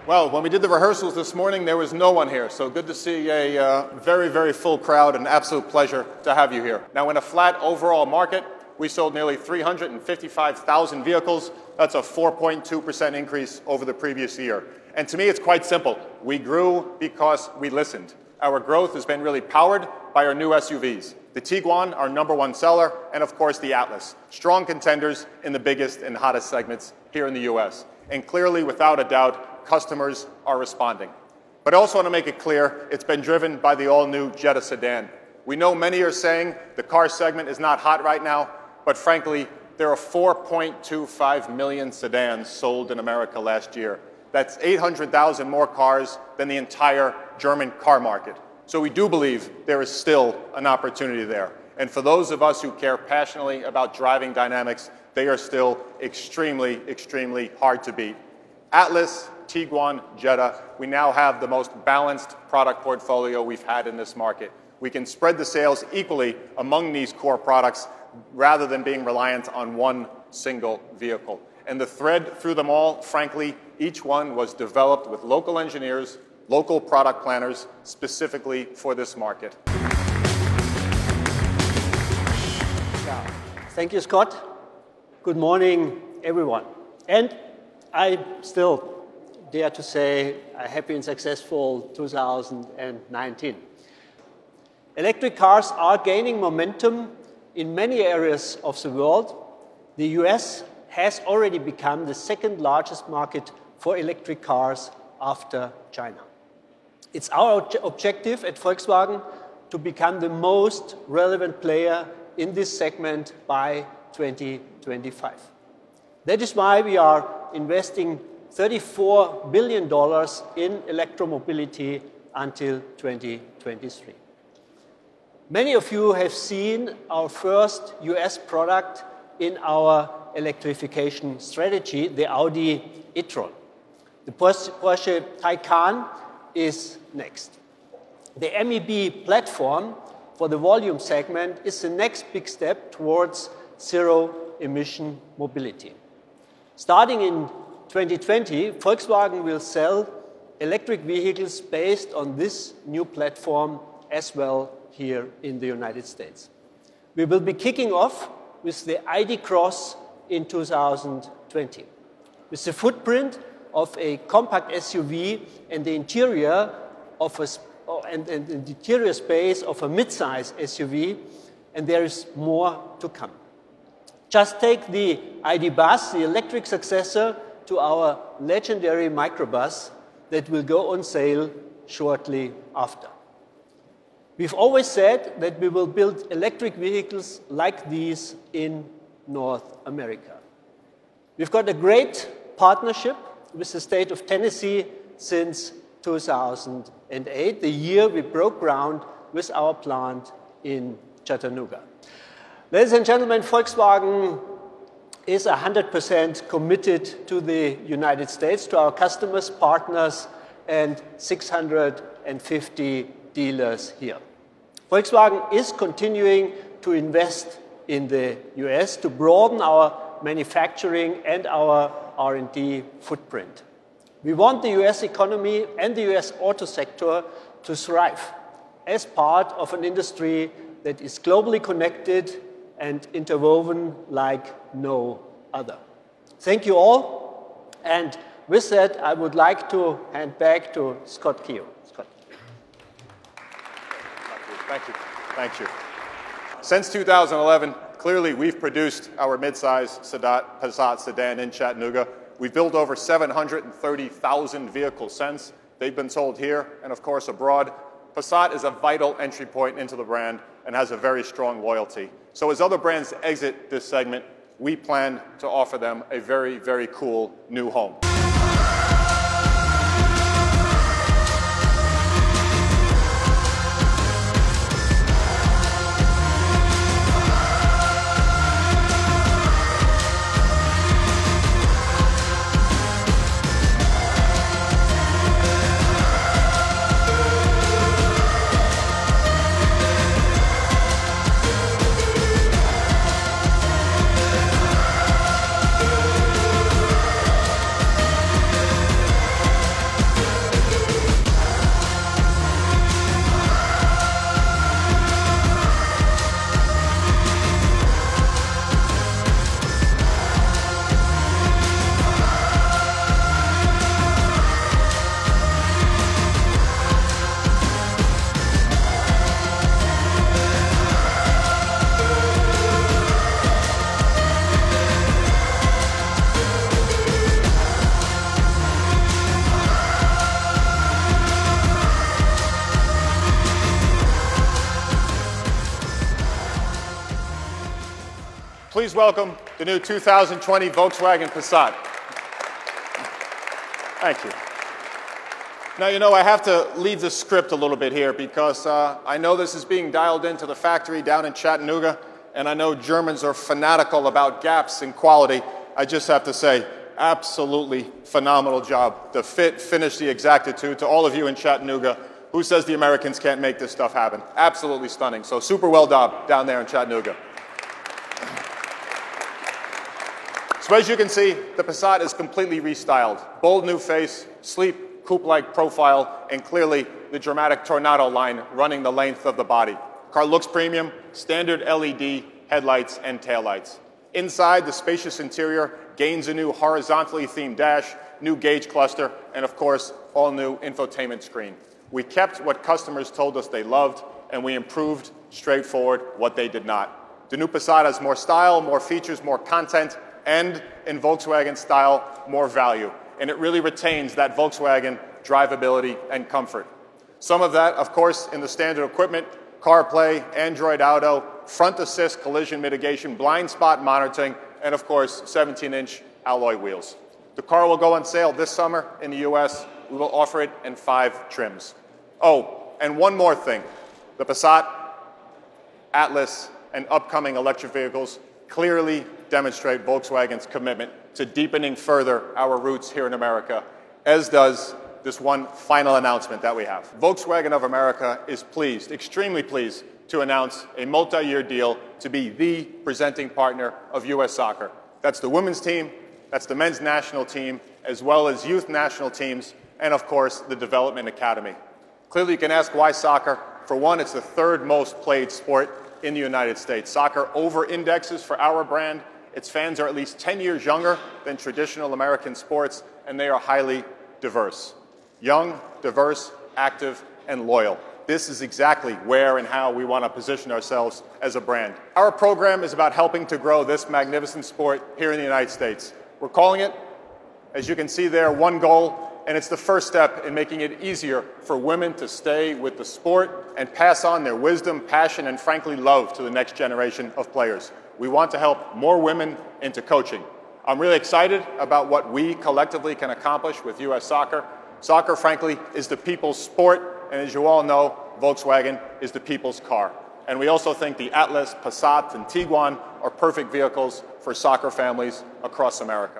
Well, when we did the rehearsals this morning, there was no one here, so good to see a very, very full crowd, and absolute pleasure to have you here. Now, in a flat overall market, we sold nearly 355,000 vehicles. That's a 4.2% increase over the previous year. And to me, it's quite simple. We grew because we listened. Our growth has been really powered by our new SUVs. The Tiguan, our #1 seller, and of course the Atlas. Strong contenders in the biggest and hottest segments here in the US. And clearly, without a doubt, customers are responding. But I also want to make it clear, it's been driven by the all-new Jetta sedan. We know many are saying the car segment is not hot right now, but frankly, there are 4.25 million sedans sold in America last year. That's 800,000 more cars than the entire German car market. So we do believe there is still an opportunity there. And for those of us who care passionately about driving dynamics, they are still extremely, extremely hard to beat. Atlas, Tiguan, Jetta, we now have the most balanced product portfolio we've had in this market. We can spread the sales equally among these core products rather than being reliant on one single vehicle. And the thread through them all, frankly, each one was developed with local engineers, local product planners, specifically for this market. Thank you, Scott. Good morning, everyone. And I still dare to say a happy and successful 2019. Electric cars are gaining momentum in many areas of the world. The US has already become the second largest market for electric cars after China. It's our objective at Volkswagen to become the most relevant player in this segment by 2025. That is why we are investing $34 billion in electromobility until 2023. Many of you have seen our first US product in our electrification strategy, the Audi e-tron. The Porsche Taycan is next. The MEB platform for the volume segment is the next big step towards zero-emission mobility. Starting in 2020, Volkswagen will sell electric vehicles based on this new platform as well here in the United States. We will be kicking off with the ID Cross in 2020. With the footprint of a compact SUV and the interior of the interior space of a mid-size SUV, and there is more to come. Just take the ID Buzz, the electric successor to our legendary microbus that will go on sale shortly after. We've always said that we will build electric vehicles like these in North America. We've got a great partnership with the state of Tennessee since 2008, the year we broke ground with our plant in Chattanooga. Ladies and gentlemen, Volkswagen is 100% committed to the United States, to our customers, partners, and 650 dealers here. Volkswagen is continuing to invest in the US to broaden our manufacturing and our R&D footprint. We want the US economy and the US auto sector to thrive as part of an industry that is globally connected and interwoven like no other. Thank you all. And with that, I would like to hand back to Scott Keogh. Scott. Thank you. Thank you. Since 2011, clearly we've produced our midsize Passat sedan in Chattanooga. We've built over 730,000 vehicles since. They've been sold here and, of course, abroad. Passat is a vital entry point into the brand and has a very strong loyalty. So as other brands exit this segment, we plan to offer them a very, very cool new home. welcome the new 2020 Volkswagen Passat. Thank you. Now, you know, I have to leave the script a little bit here because I know this is being dialed into the factory down in Chattanooga, and I know Germans are fanatical about gaps in quality. I just have to say, absolutely phenomenal job. The fit, finish, the exactitude. To all of you in Chattanooga, who says the Americans can't make this stuff happen? Absolutely stunning. So super well done down there in Chattanooga. So as you can see, the Passat is completely restyled. Bold new face, sleek, coupe-like profile, and clearly the dramatic Tornado line running the length of the body. The car looks premium, standard LED headlights and taillights. Inside, the spacious interior gains a new horizontally themed dash, new gauge cluster, and of course, all new infotainment screen. We kept what customers told us they loved, and we improved, straightforward, what they did not. The new Passat has more style, more features, more content, and in Volkswagen style, more value. And it really retains that Volkswagen drivability and comfort. Some of that, of course, in the standard equipment, CarPlay, Android Auto, front assist collision mitigation, blind spot monitoring, and of course, 17-inch alloy wheels. The car will go on sale this summer in the US. We will offer it in 5 trims. Oh, and one more thing. The Passat, Atlas, and upcoming electric vehicles clearly demonstrate Volkswagen's commitment to deepening further our roots here in America, as does this one final announcement that we have. Volkswagen of America is pleased, extremely pleased, to announce a multi-year deal to be the presenting partner of U.S. soccer. That's the women's team, that's the men's national team, as well as youth national teams, and of course, the Development Academy. Clearly, you can ask why soccer. For one, it's the 3rd most played sport in the United States. Soccer over-indexes for our brand. Its fans are at least 10 years younger than traditional American sports, and they are highly diverse. Young, diverse, active, and loyal. This is exactly where and how we want to position ourselves as a brand. Our program is about helping to grow this magnificent sport here in the United States. We're calling it, as you can see there, One Goal, and it's the first step in making it easier for women to stay with the sport and pass on their wisdom, passion, and frankly, love to the next generation of players. We want to help more women into coaching. I'm really excited about what we collectively can accomplish with U.S. soccer. Soccer, frankly, is the people's sport, and as you all know, Volkswagen is the people's car. And we also think the Atlas, Passat, and Tiguan are perfect vehicles for soccer families across America.